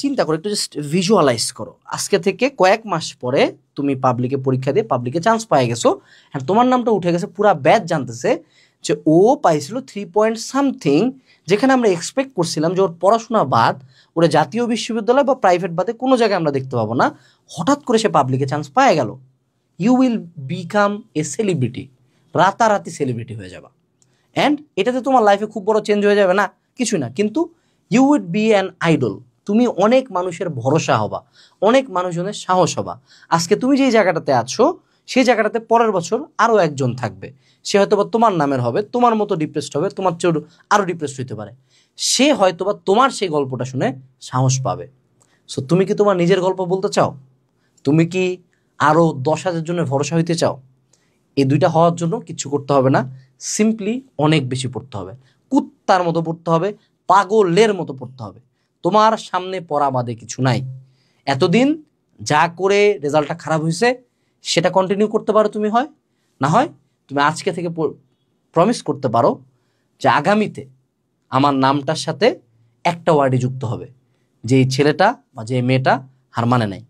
চিন্তা করো, একটু জাস্ট ভিজুয়ালাইজ করো, আজকে থেকে কয়েক মাস পরে তুমি পাবলিকে পরীক্ষা দিয়ে পাবলিকে চান্স পেয়ে গেছো, হ্যাঁ তোমার নামটা উঠে গেছে, পুরা ব্যাচ জানতেছে যে ও পাইছিল 3 পয়েন্ট সামথিং, যেখানে আমরা এক্সপেক্ট করছিলাম যে ওর পড়াশোনা বাদ, ওরা জাতীয় বিশ্ববিদ্যালয় বা প্রাইভেট বাদে কোনো জায়গায় আমরা দেখতে পাবো না, হঠাৎ করে সে পাবলিকে চান্স পেয়ে গেল। You will become a celebrity, রাতারাতি সেলিব্রিটি হয়ে যাবা। অ্যান্ড এটাতে তোমার লাইফে খুব বড় চেঞ্জ হয়ে যাবে না, কিছুই না, কিন্তু you would be an idol. তুমি অনেক মানুষের ভরসা হবা, অনেক মানুষজনের সাহস হবা। আজকে তুমি যেই জায়গাটাতে আছো সেই জায়গাটাতে পরের বছর আরও একজন থাকবে, সে হয়তোবা তোমার নামের হবে, তোমার মতো ডিপ্রেসড হবে, তোমার চেয়ে আরও ডিপ্রেসড হইতে পারে, সে হয়তোবা তোমার সেই গল্পটা শুনে সাহস পাবে। সো তুমি কি তোমার নিজের গল্প বলতে চাও? তুমি কি আরও 10,000 জনের ভরসা হইতে চাও? এই দুইটা হওয়ার জন্য কিছু করতে হবে না, সিম্পলি অনেক বেশি পড়তে হবে, কুত্তার মতো পড়তে হবে, পাগলের মতো পড়তে হবে। তোমার সামনে পড়া বাদে কিছু নাই। এতদিন যা করে রেজাল্টটা খারাপ হয়েছে সেটা কন্টিনিউ করতে পারো তুমি, হয় না হয় তুমি আজকে থেকে প্রমিস করতে পারো যে আগামীতে আমার নামটার সাথে একটা ওয়ার্ডই যুক্ত হবে, যে এই ছেলেটা বা যে মেয়েটা হার মানে নাই।